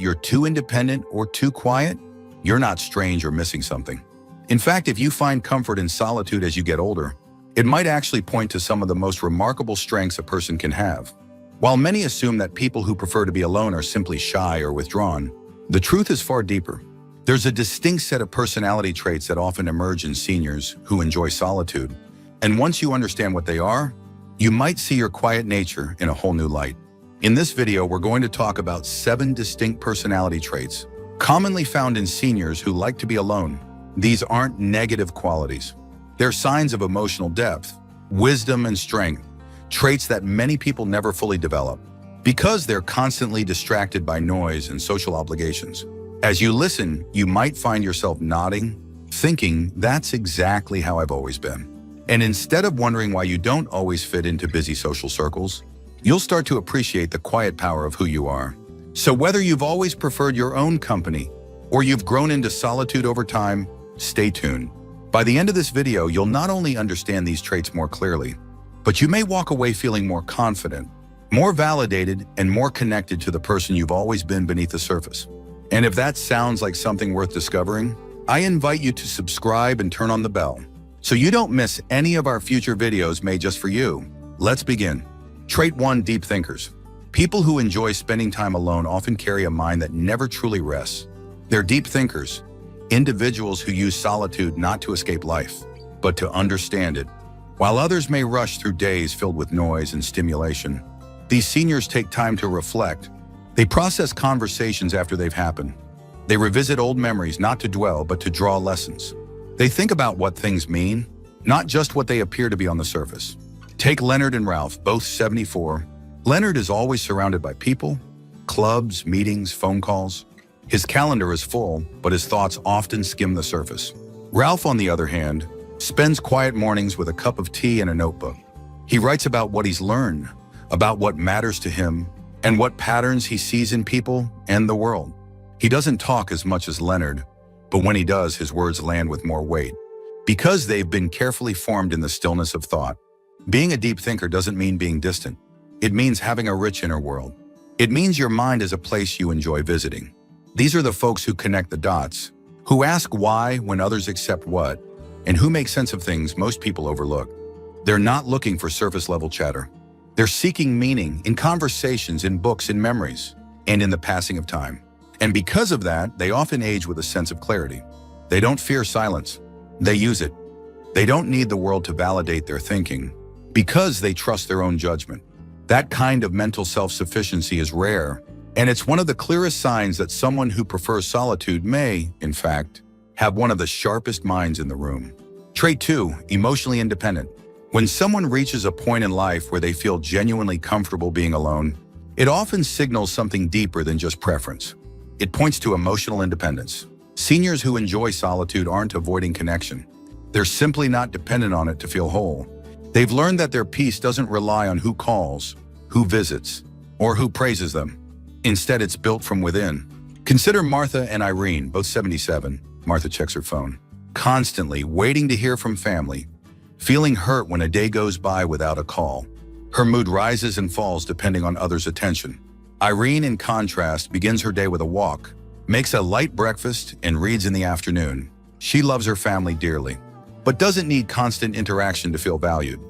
that you're too independent or too quiet, you're not strange or missing something. In fact, if you find comfort in solitude as you get older, it might actually point to some of the most remarkable strengths a person can have. While many assume that people who prefer to be alone are simply shy or withdrawn, the truth is far deeper. There's a distinct set of personality traits that often emerge in seniors who enjoy solitude, and once you understand what they are, you might see your quiet nature in a whole new light. In this video, we're going to talk about 7 distinct personality traits commonly found in seniors who like to be alone. These aren't negative qualities. They're signs of emotional depth, wisdom, and strength, traits that many people never fully develop because they're constantly distracted by noise and social obligations. As you listen, you might find yourself nodding, thinking, that's exactly how I've always been. And instead of wondering why you don't always fit into busy social circles, you'll start to appreciate the quiet power of who you are. So whether you've always preferred your own company or you've grown into solitude over time, stay tuned. By the end of this video, you'll not only understand these traits more clearly, but you may walk away feeling more confident, more validated, and more connected to the person you've always been beneath the surface. And if that sounds like something worth discovering, I invite you to subscribe and turn on the bell so you don't miss any of our future videos made just for you. Let's begin. Trait 1: Deep thinkers. People who enjoy spending time alone often carry a mind that never truly rests. They're deep thinkers, individuals who use solitude not to escape life, but to understand it. While others may rush through days filled with noise and stimulation, these seniors take time to reflect. They process conversations after they've happened. They revisit old memories not to dwell, but to draw lessons. They think about what things mean, not just what they appear to be on the surface. Take Leonard and Ralph, both 74. Leonard is always surrounded by people, clubs, meetings, phone calls. His calendar is full, but his thoughts often skim the surface. Ralph, on the other hand, spends quiet mornings with a cup of tea and a notebook. He writes about what he's learned, about what matters to him, and what patterns he sees in people and the world. He doesn't talk as much as Leonard, but when he does, his words land with more weight, because they've been carefully formed in the stillness of thought. Being a deep thinker doesn't mean being distant. It means having a rich inner world. It means your mind is a place you enjoy visiting. These are the folks who connect the dots, who ask why when others accept what, and who make sense of things most people overlook. They're not looking for surface-level chatter. They're seeking meaning in conversations, in books, in memories, and in the passing of time. And because of that, they often age with a sense of clarity. They don't fear silence. They use it. They don't need the world to validate their thinking because they trust their own judgment. That kind of mental self-sufficiency is rare, and it's one of the clearest signs that someone who prefers solitude may, in fact, have one of the sharpest minds in the room. Trait 2: Emotionally independent. When someone reaches a point in life where they feel genuinely comfortable being alone, it often signals something deeper than just preference. It points to emotional independence. Seniors who enjoy solitude aren't avoiding connection. They're simply not dependent on it to feel whole. They've learned that their peace doesn't rely on who calls, who visits, or who praises them. Instead, it's built from within. Consider Martha and Irene, both 77. Martha checks her phone, constantly waiting to hear from family, feeling hurt when a day goes by without a call. Her mood rises and falls depending on others' attention. Irene, in contrast, begins her day with a walk, makes a light breakfast, and reads in the afternoon. She loves her family dearly, but doesn't need constant interaction to feel valued.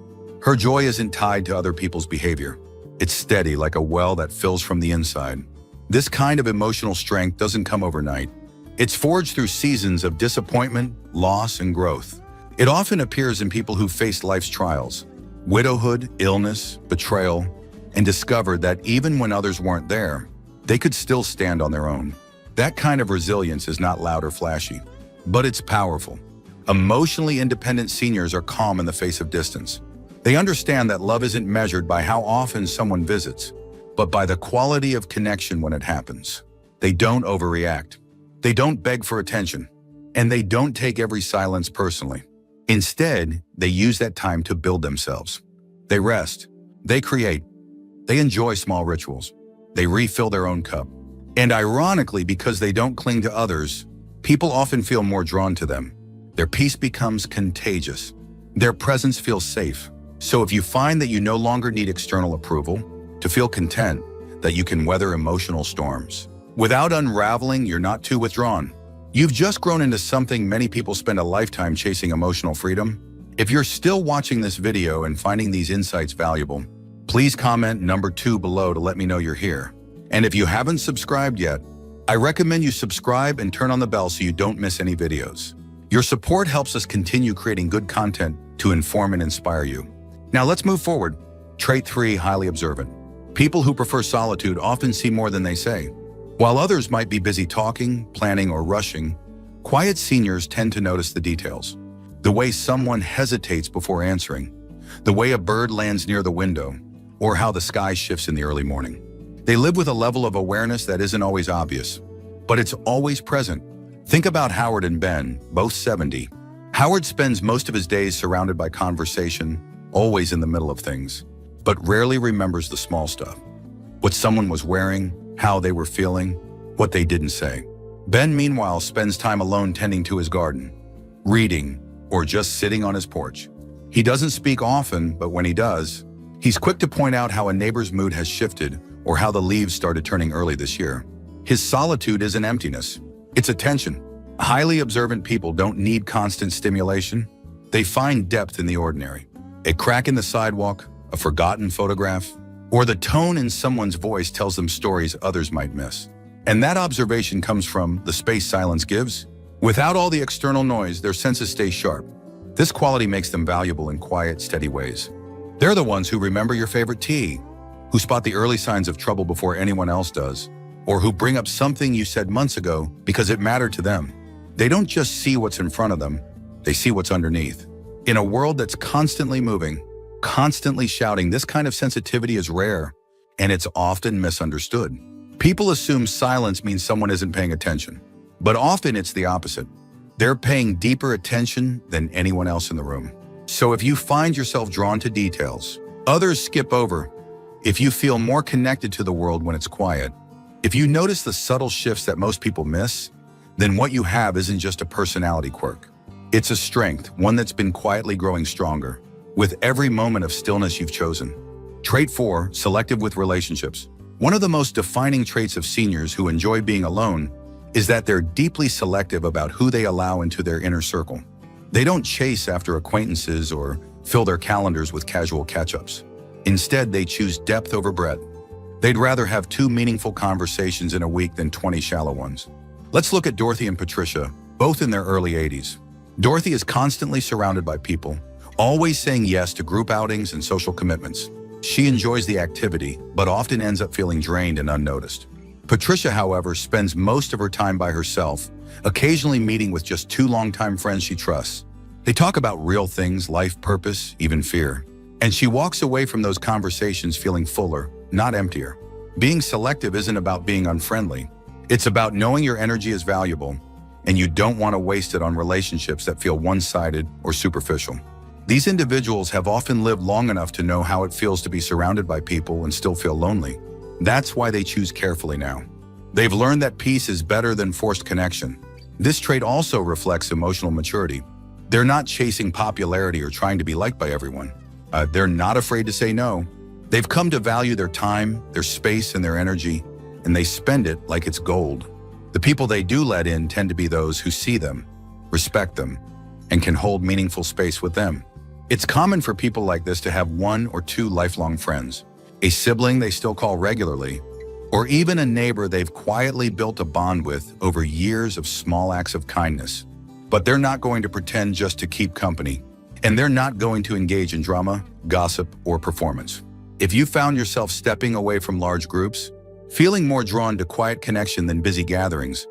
Her joy isn't tied to other people's behavior. It's steady, like a well that fills from the inside. This kind of emotional strength doesn't come overnight. It's forged through seasons of disappointment, loss, and growth. It often appears in people who faced life's trials, widowhood, illness, betrayal, and discovered that even when others weren't there, they could still stand on their own. That kind of resilience is not loud or flashy, but it's powerful. Emotionally independent seniors are calm in the face of distance. They understand that love isn't measured by how often someone visits, but by the quality of connection when it happens. They don't overreact. They don't beg for attention, and they don't take every silence personally. Instead, they use that time to build themselves. They rest. They create. They enjoy small rituals. They refill their own cup. And ironically, because they don't cling to others, people often feel more drawn to them. Their peace becomes contagious. Their presence feels safe. So if you find that you no longer need external approval to feel content, that you can weather emotional storms, Without unraveling, you're not too withdrawn. You've just grown into something many people spend a lifetime chasing: emotional freedom. If you're still watching this video and finding these insights valuable, please comment number 2 below to let me know you're here. And if you haven't subscribed yet, I recommend you subscribe and turn on the bell so you don't miss any videos. Your support helps us continue creating good content to inform and inspire you. Now let's move forward. Trait 3, highly observant. People who prefer solitude often see more than they say. While others might be busy talking, planning, or rushing, quiet seniors tend to notice the details. The way someone hesitates before answering, the way a bird lands near the window, or how the sky shifts in the early morning. They live with a level of awareness that isn't always obvious, but it's always present. Think about Howard and Ben, both 70. Howard spends most of his days surrounded by conversation, always in the middle of things, but rarely remembers the small stuff. What someone was wearing, how they were feeling, what they didn't say. Ben, meanwhile, spends time alone tending to his garden, reading, or just sitting on his porch. He doesn't speak often, but when he does, he's quick to point out how a neighbor's mood has shifted or how the leaves started turning early this year. His solitude isn't emptiness, it's attention. Highly observant people don't need constant stimulation. They find depth in the ordinary. A crack in the sidewalk, a forgotten photograph, or the tone in someone's voice tells them stories others might miss. And that observation comes from the space silence gives. Without all the external noise, their senses stay sharp. This quality makes them valuable in quiet, steady ways. They're the ones who remember your favorite tea, who spot the early signs of trouble before anyone else does, or who bring up something you said months ago because it mattered to them. They don't just see what's in front of them, they see what's underneath. In a world that's constantly moving, constantly shouting, this kind of sensitivity is rare, and it's often misunderstood. People assume silence means someone isn't paying attention, but often it's the opposite. They're paying deeper attention than anyone else in the room. So if you find yourself drawn to details others skip over, if you feel more connected to the world when it's quiet, if you notice the subtle shifts that most people miss, then what you have isn't just a personality quirk. It's a strength, one that's been quietly growing stronger with every moment of stillness you've chosen. Trait 4, selective with relationships. One of the most defining traits of seniors who enjoy being alone is that they're deeply selective about who they allow into their inner circle. They don't chase after acquaintances or fill their calendars with casual catch-ups. Instead, they choose depth over breadth. They'd rather have 2 meaningful conversations in a week than 20 shallow ones. Let's look at Dorothy and Patricia, both in their early 80s. Dorothy is constantly surrounded by people, always saying yes to group outings and social commitments. She enjoys the activity, but often ends up feeling drained and unnoticed. Patricia, however, spends most of her time by herself, occasionally meeting with just 2 longtime friends she trusts. They talk about real things, life, purpose, even fear. And she walks away from those conversations feeling fuller, not emptier. Being selective isn't about being unfriendly. It's about knowing your energy is valuable, and you don't want to waste it on relationships that feel one-sided or superficial. These individuals have often lived long enough to know how it feels to be surrounded by people and still feel lonely. That's why they choose carefully now. They've learned that peace is better than forced connection. This trait also reflects emotional maturity. They're not chasing popularity or trying to be liked by everyone. They're not afraid to say no. They've come to value their time, their space, and their energy, and they spend it like it's gold. The people they do let in tend to be those who see them, respect them, and can hold meaningful space with them. It's common for people like this to have 1 or 2 lifelong friends, a sibling they still call regularly, or even a neighbor they've quietly built a bond with over years of small acts of kindness. But they're not going to pretend just to keep company, and they're not going to engage in drama, gossip, or performance. If you found yourself stepping away from large groups, feeling more drawn to quiet connection than busy gatherings,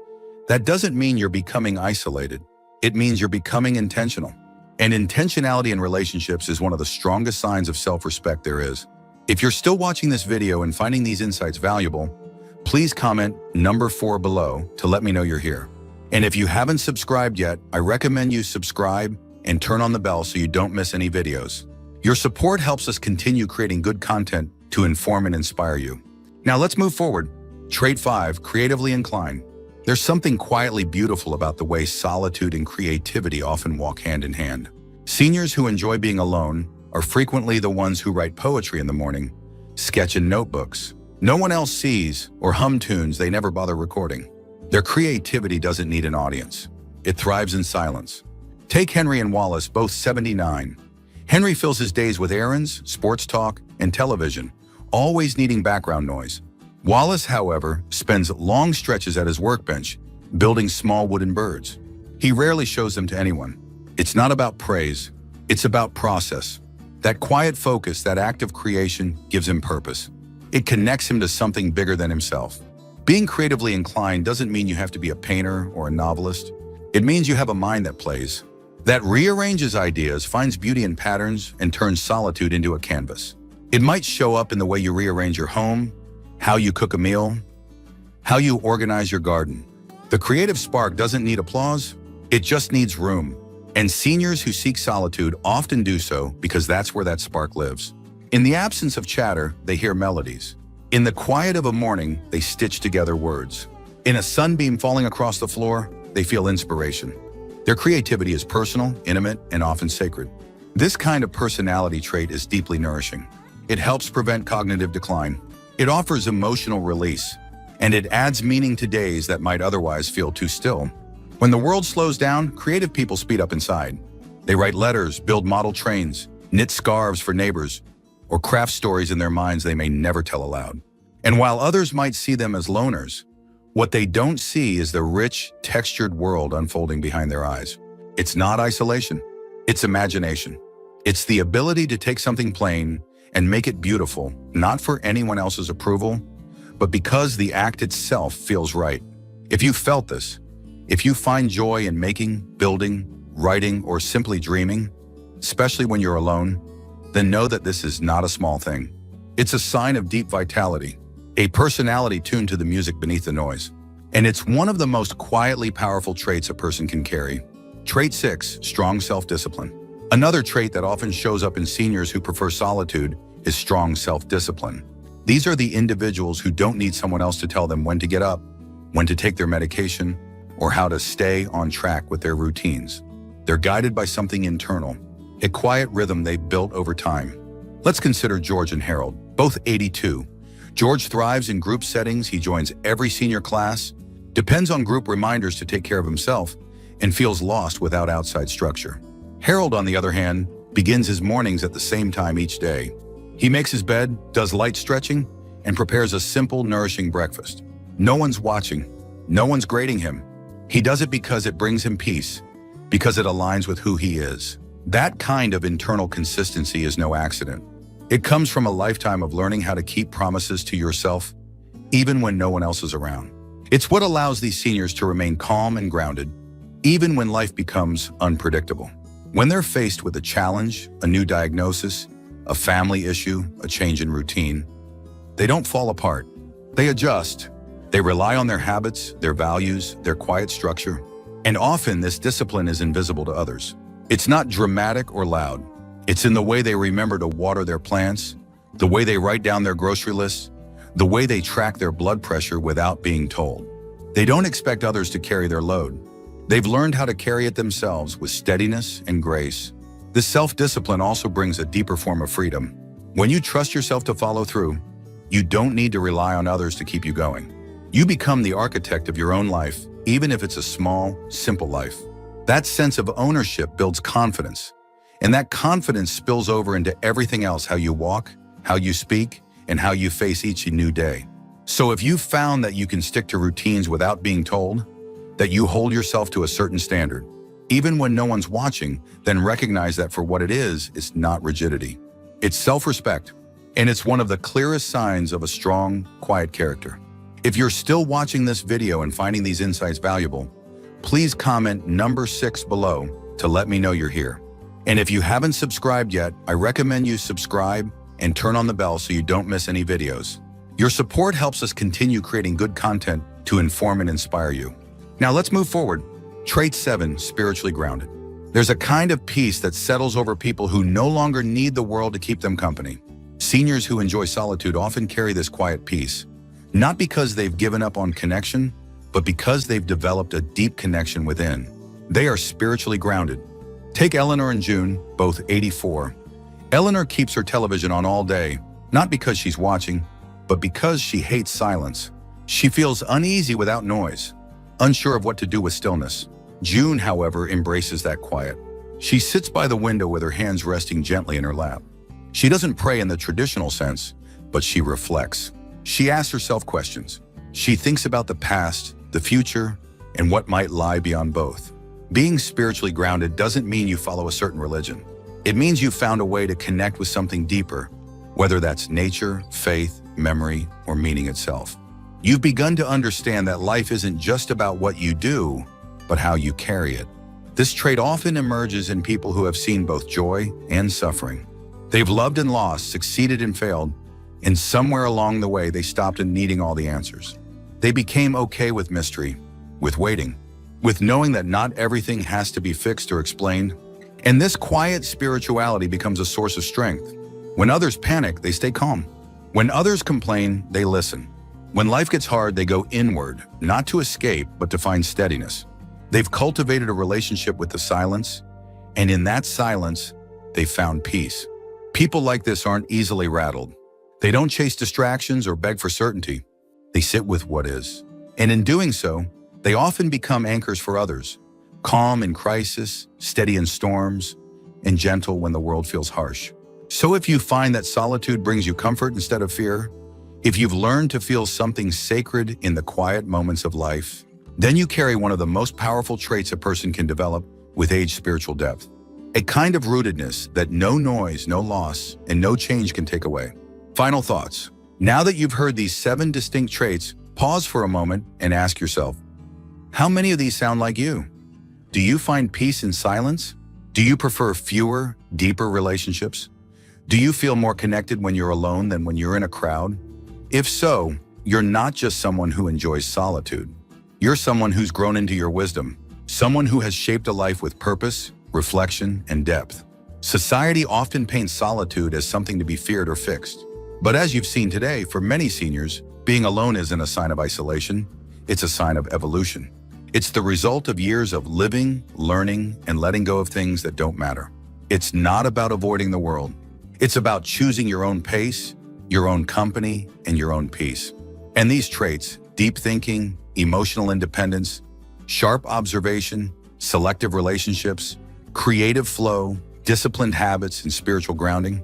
that doesn't mean you're becoming isolated. It means you're becoming intentional. And intentionality in relationships is one of the strongest signs of self-respect there is. If you're still watching this video and finding these insights valuable, please comment number 4 below to let me know you're here. And if you haven't subscribed yet, I recommend you subscribe and turn on the bell so you don't miss any videos. Your support helps us continue creating good content to inform and inspire you. Now let's move forward. Trait 5, creatively inclined. There's something quietly beautiful about the way solitude and creativity often walk hand in hand. Seniors who enjoy being alone are frequently the ones who write poetry in the morning, sketch in notebooks, No one else sees or hum tunes they never bother recording. Their creativity doesn't need an audience. It thrives in silence. Take Henry and Wallace, both 79. Henry fills his days with errands, sports talk, and television, always needing background noise. Wallace, however, spends long stretches at his workbench, building small wooden birds. He rarely shows them to anyone. It's not about praise, it's about process. That quiet focus, that act of creation, gives him purpose. It connects him to something bigger than himself. Being creatively inclined doesn't mean you have to be a painter or a novelist. It means you have a mind that plays, that rearranges ideas, finds beauty in patterns, and turns solitude into a canvas. It might show up in the way you rearrange your home, how you cook a meal, how you organize your garden. The creative spark doesn't need applause, it just needs room. And seniors who seek solitude often do so because that's where that spark lives. In the absence of chatter, they hear melodies. In the quiet of a morning, they stitch together words. In a sunbeam falling across the floor, they feel inspiration. Their creativity is personal, intimate, and often sacred. This kind of personality trait is deeply nourishing. It helps prevent cognitive decline. It offers emotional release, and it adds meaning to days that might otherwise feel too still. When the world slows down, creative people speed up inside. They write letters, build model trains, knit scarves for neighbors, or craft stories in their minds they may never tell aloud. And while others might see them as loners, what they don't see is the rich, textured world unfolding behind their eyes. It's not isolation, it's imagination. It's the ability to take something plain and make it beautiful, not for anyone else's approval, but because the act itself feels right. If you felt this, if you find joy in making, building, writing, or simply dreaming, especially when you're alone, then know that this is not a small thing. It's a sign of deep vitality, a personality tuned to the music beneath the noise. And it's one of the most quietly powerful traits a person can carry. Trait 6, strong self-discipline. Another trait that often shows up in seniors who prefer solitude is strong self-discipline. These are the individuals who don't need someone else to tell them when to get up, when to take their medication, or how to stay on track with their routines. They're guided by something internal, a quiet rhythm they've built over time. Let's consider George and Harold, both 82. George thrives in group settings. He joins every senior class, depends on group reminders to take care of himself, and feels lost without outside structure. Harold, on the other hand, begins his mornings at the same time each day. He makes his bed, does light stretching, and prepares a simple, nourishing breakfast. No one's watching. No one's grading him. He does it because it brings him peace, because it aligns with who he is. That kind of internal consistency is no accident. It comes from a lifetime of learning how to keep promises to yourself, even when no one else is around. It's what allows these seniors to remain calm and grounded, even when life becomes unpredictable. When they're faced with a challenge, a new diagnosis, a family issue, a change in routine, they don't fall apart. They adjust. They rely on their habits, their values, their quiet structure. And often this discipline is invisible to others. It's not dramatic or loud. It's in the way they remember to water their plants, the way they write down their grocery lists, the way they track their blood pressure without being told. They don't expect others to carry their load. They've learned how to carry it themselves with steadiness and grace. This self-discipline also brings a deeper form of freedom. When you trust yourself to follow through, you don't need to rely on others to keep you going. You become the architect of your own life, even if it's a small, simple life. That sense of ownership builds confidence, and that confidence spills over into everything else: how you walk, how you speak, and how you face each new day. So if you've found that you can stick to routines without being told, that you hold yourself to a certain standard, even when no one's watching, then recognize that for what it is, it's not rigidity. It's self-respect, and it's one of the clearest signs of a strong, quiet character. If you're still watching this video and finding these insights valuable, please comment number 6 below to let me know you're here. And if you haven't subscribed yet, I recommend you subscribe and turn on the bell so you don't miss any videos. Your support helps us continue creating good content to inform and inspire you. Now let's move forward. Trait 7, spiritually grounded. There's a kind of peace that settles over people who no longer need the world to keep them company. Seniors who enjoy solitude often carry this quiet peace, not because they've given up on connection, but because they've developed a deep connection within. They are spiritually grounded. Take Eleanor and June, both 84. Eleanor keeps her television on all day, not because she's watching, But because she hates silence, she feels uneasy without noise, unsure of what to do with stillness. June, however, embraces that quiet. She sits by the window with her hands resting gently in her lap. She doesn't pray in the traditional sense, but she reflects. She asks herself questions. She thinks about the past, the future, and what might lie beyond both. Being spiritually grounded doesn't mean you follow a certain religion. It means you've found a way to connect with something deeper, whether that's nature, faith, memory, or meaning itself. You've begun to understand that life isn't just about what you do, but how you carry it. This trait often emerges in people who have seen both joy and suffering. They've loved and lost, succeeded and failed, and somewhere along the way they stopped needing all the answers. They became okay with mystery, with waiting, with knowing that not everything has to be fixed or explained. And this quiet spirituality becomes a source of strength. When others panic, they stay calm. When others complain, they listen. When life gets hard, they go inward, not to escape, but to find steadiness. They've cultivated a relationship with the silence, and in that silence, they've found peace. People like this aren't easily rattled. They don't chase distractions or beg for certainty. They sit with what is. And in doing so, they often become anchors for others, calm in crisis, steady in storms, and gentle when the world feels harsh. So if you find that solitude brings you comfort instead of fear, if you've learned to feel something sacred in the quiet moments of life, then you carry one of the most powerful traits a person can develop with age spiritual depth. A kind of rootedness that no noise, no loss, and no change can take away. Final thoughts. Now that you've heard these 7 distinct traits, pause for a moment and ask yourself, how many of these sound like you? Do you find peace in silence? Do you prefer fewer, deeper relationships? Do you feel more connected when you're alone than when you're in a crowd? If so, you're not just someone who enjoys solitude. You're someone who's grown into your wisdom, someone who has shaped a life with purpose, reflection, and depth. Society often paints solitude as something to be feared or fixed. But as you've seen today, for many seniors, being alone isn't a sign of isolation, it's a sign of evolution. It's the result of years of living, learning, and letting go of things that don't matter. It's not about avoiding the world. It's about choosing your own pace, your own company, and your own peace. And these traits, deep thinking, emotional independence, sharp observation, selective relationships, creative flow, disciplined habits, and spiritual grounding,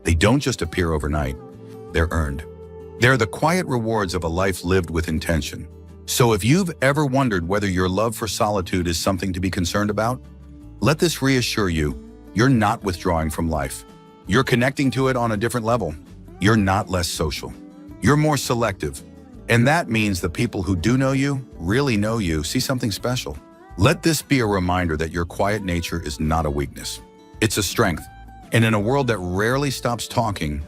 they don't just appear overnight. They're earned. They're the quiet rewards of a life lived with intention. So if you've ever wondered whether your love for solitude is something to be concerned about, let this reassure you, you're not withdrawing from life. You're connecting to it on a different level. You're not less social. You're more selective. And that means the people who do know you, really know you, see something special. Let this be a reminder that your quiet nature is not a weakness. It's a strength. And in a world that rarely stops talking,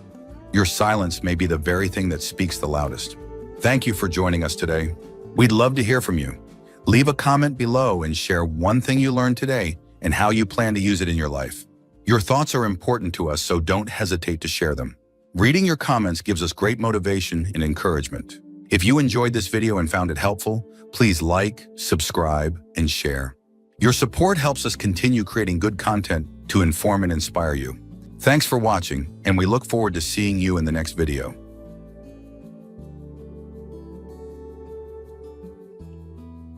your silence may be the very thing that speaks the loudest. Thank you for joining us today. We'd love to hear from you. Leave a comment below and share one thing you learned today and how you plan to use it in your life. Your thoughts are important to us, so don't hesitate to share them. Reading your comments gives us great motivation and encouragement. If you enjoyed this video and found it helpful, please like, subscribe, and share. Your support helps us continue creating good content to inform and inspire you. Thanks for watching, and we look forward to seeing you in the next video.